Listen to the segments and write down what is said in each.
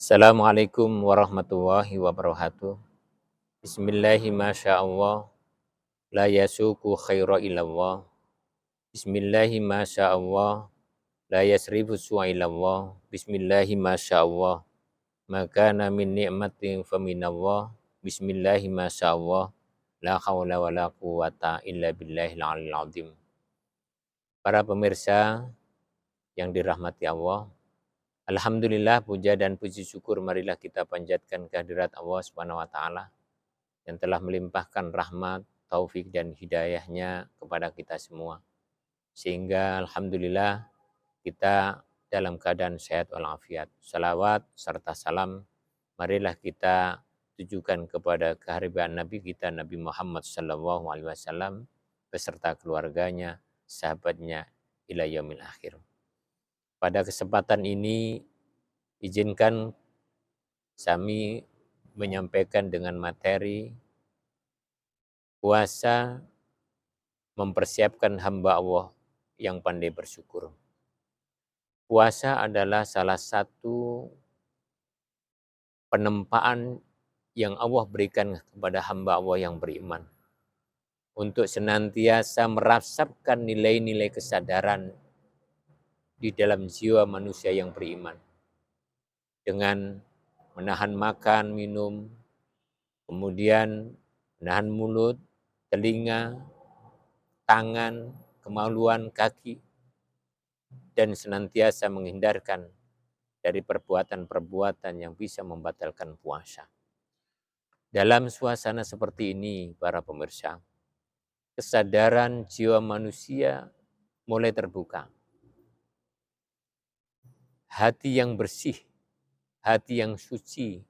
Assalamualaikum warahmatullahi wabarakatuh. Bismillahi masyaallah, la yasuku khaira illallah. Bismillahi masyaallah, la yasrifu su'a illallah. Bismillahi masyaallah, maka min ni'matin faminallah. Bismillahi masyaallah, la haula wa la quwata illa billahil aliyil azim. Para pemirsa yang dirahmati Allah, alhamdulillah, puja dan puji syukur marilah kita panjatkan kehadirat Allah Subhanahu wa taala yang telah melimpahkan rahmat, taufik dan hidayahnya kepada kita semua. Sehingga alhamdulillah kita dalam keadaan sehat walafiat. Salawat serta salam marilah kita tujukan kepada kehadiran Nabi kita Nabi Muhammad SAW beserta keluarganya, sahabatnya ila yaumil akhir. Pada kesempatan ini izinkan kami menyampaikan dengan materi puasa mempersiapkan hamba Allah yang pandai bersyukur. Puasa adalah salah satu penempaan yang Allah berikan kepada hamba Allah yang beriman untuk senantiasa merasapkan nilai-nilai kesadaran di dalam jiwa manusia yang beriman dengan menahan makan, minum, kemudian menahan mulut, telinga, tangan, kemaluan, kaki, dan senantiasa menghindarkan dari perbuatan-perbuatan yang bisa membatalkan puasa. Dalam suasana seperti ini, para pemirsa, kesadaran jiwa manusia mulai terbuka. Hati yang bersih, hati yang suci,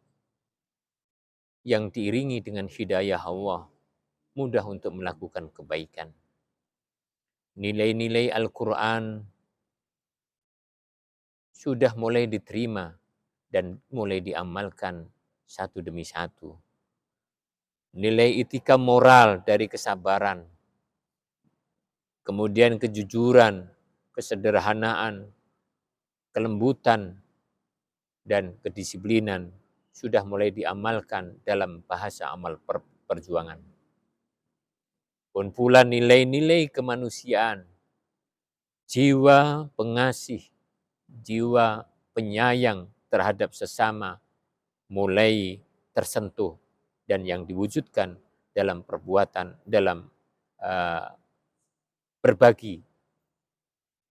yang diiringi dengan hidayah Allah, mudah untuk melakukan kebaikan. Nilai-nilai Al-Quran sudah mulai diterima dan mulai diamalkan satu demi satu. Nilai etika moral dari kesabaran, kemudian kejujuran, kesederhanaan, kelembutan, dan kedisiplinan sudah mulai diamalkan dalam bahasa amal perjuangan. Pun pula nilai-nilai kemanusiaan, jiwa pengasih, jiwa penyayang terhadap sesama mulai tersentuh dan yang diwujudkan dalam perbuatan, dalam berbagi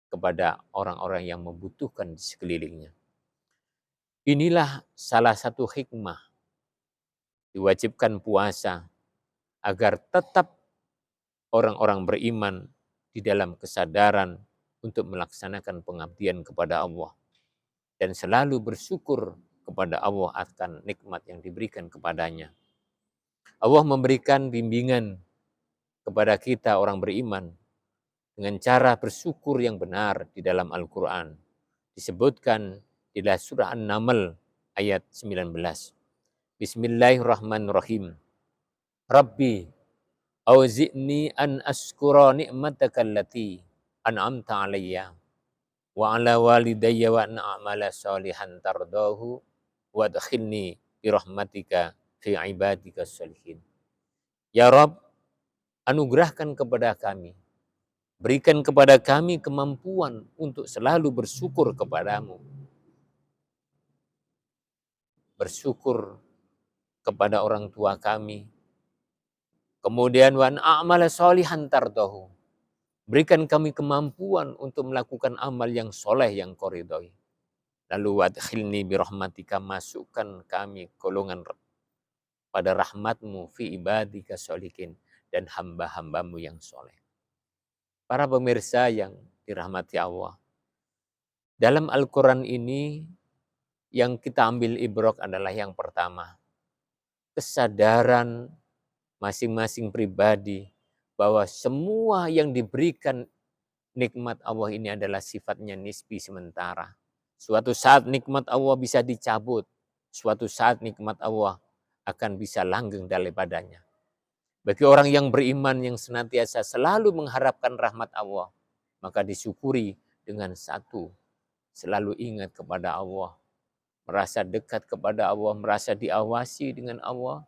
kepada orang-orang yang membutuhkan di sekelilingnya. Inilah salah satu hikmah diwajibkan puasa agar tetap orang-orang beriman di dalam kesadaran untuk melaksanakan pengabdian kepada Allah dan selalu bersyukur kepada Allah akan nikmat yang diberikan kepadanya. Allah memberikan bimbingan kepada kita orang beriman dengan cara bersyukur yang benar di dalam Al-Quran. Disebutkan di dalam surah An-Naml ayat 19. Bismillahirrahmanirrahim. Rabbi auzi'ni an askura ni'mataka allati an'amta alayya wa ala walidayya wa an a'mala salihan tardahu wa adkhilni bi rahmatika fi ibadika sholihin. Ya Rabb, anugerahkan kepada kami, berikan kepada kami kemampuan untuk selalu bersyukur kepadamu. Bersyukur kepada orang tua kami. Kemudian wa a'mala sholihan tardahu. Berikan kami kemampuan untuk melakukan amal yang soleh yang kau ridhoi. Lalu wadkhilni birahmatika, masukkan kami golongan pada rahmatmu fi ibadika sholihin, dan hamba-hambamu yang soleh. Para pemirsa yang dirahmati Allah, dalam Al-Quran ini yang kita ambil ibrok adalah yang pertama, kesadaran masing-masing pribadi bahwa semua yang diberikan nikmat Allah ini adalah sifatnya nisbi sementara. Suatu saat nikmat Allah bisa dicabut, suatu saat nikmat Allah akan bisa langgeng daripadanya. Bagi orang yang beriman yang senantiasa selalu mengharapkan rahmat Allah, maka disyukuri dengan satu, selalu ingat kepada Allah. merasa dekat kepada Allah, merasa diawasi dengan Allah,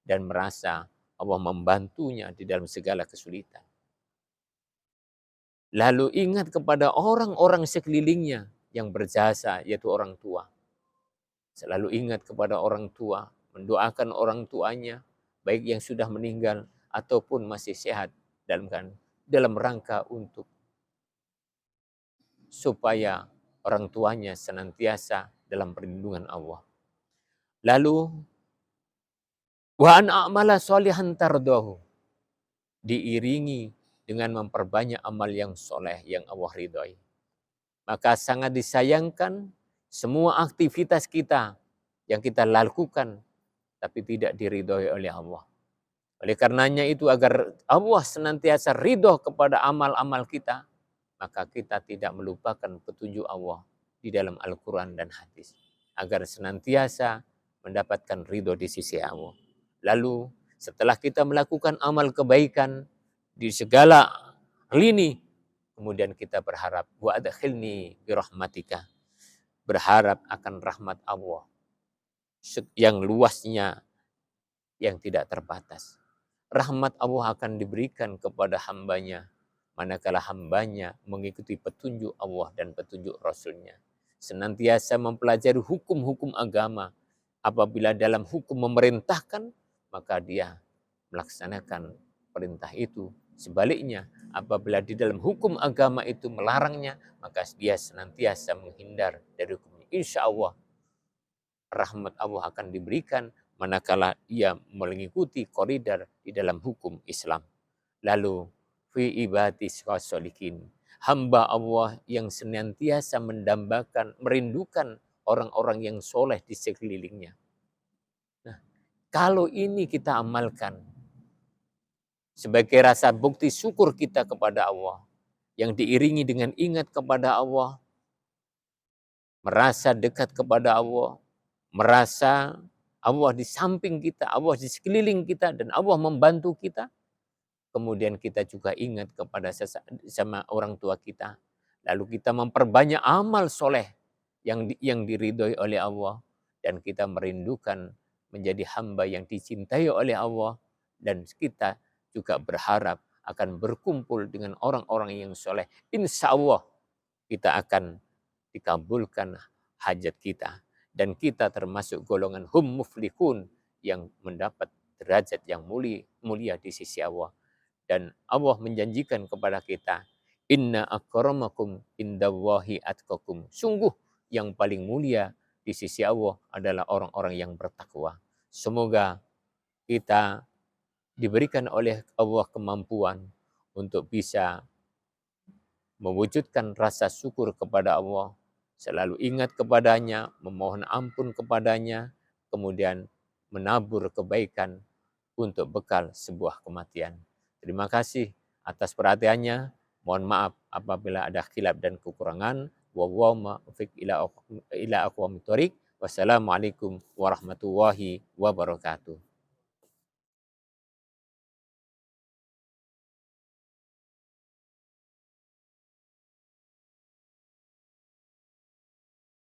dan merasa Allah membantunya di dalam segala kesulitan. Lalu ingat kepada orang-orang sekelilingnya yang berjasa, yaitu orang tua. Selalu ingat kepada orang tua, mendoakan orang tuanya, baik yang sudah meninggal ataupun masih sehat, dalam rangka untuk supaya orang tuanya senantiasa dalam perlindungan Allah. Lalu wa an a'mala sholihan tardahu, diiringi dengan memperbanyak amal yang soleh yang Allah ridhoi. Maka sangat disayangkan semua aktivitas kita yang kita lakukan tapi tidak diridhoi oleh Allah. Oleh karenanya itu, agar Allah senantiasa ridho kepada amal-amal kita, maka kita tidak melupakan petunjuk Allah di dalam Al-Quran dan hadis, agar senantiasa mendapatkan ridho di sisi Allah. Lalu setelah kita melakukan amal kebaikan di segala lini, kemudian kita berharap, wa adkhilni birahmatika, berharap akan rahmat Allah yang luasnya, yang tidak terbatas. Rahmat Allah akan diberikan kepada hambanya, manakala hambanya mengikuti petunjuk Allah dan petunjuk Rasulnya. Senantiasa mempelajari hukum-hukum agama. Apabila dalam hukum memerintahkan, maka dia melaksanakan perintah itu. Sebaliknya, apabila di dalam hukum agama itu melarangnya, maka dia senantiasa menghindar dari hukumnya. Insya Allah, rahmat Allah akan diberikan manakala ia mengikuti koridor di dalam hukum Islam. Lalu fi ibadis sholihin, hamba Allah yang senantiasa mendambakan, merindukan orang-orang yang soleh di sekelilingnya. Nah, kalau ini kita amalkan sebagai rasa bukti syukur kita kepada Allah, yang diiringi dengan ingat kepada Allah, merasa dekat kepada Allah, merasa Allah di samping kita, Allah di sekeliling kita, dan Allah membantu kita. Kemudian kita juga ingat kepada sama orang tua kita. Lalu kita memperbanyak amal soleh yang diridhoi oleh Allah. Dan kita merindukan menjadi hamba yang dicintai oleh Allah. Dan kita juga berharap akan berkumpul dengan orang-orang yang soleh. Insya Allah kita akan dikabulkan hajat kita. Dan kita termasuk golongan hum muflihun yang mendapat derajat yang mulia di sisi Allah. Dan Allah menjanjikan kepada kita, inna akramakum indallahi atqakum. Sungguh yang paling mulia di sisi Allah adalah orang-orang yang bertakwa. Semoga kita diberikan oleh Allah kemampuan untuk bisa mewujudkan rasa syukur kepada Allah, selalu ingat kepadanya, memohon ampun kepadanya, kemudian menabur kebaikan untuk bekal sebuah kematian. Terima kasih atas perhatiannya. Mohon maaf apabila ada khilaf dan kekurangan. Wallahu muwaffiq ila aqwamit thoriq. Wassalamualaikum warahmatullahi wabarakatuh.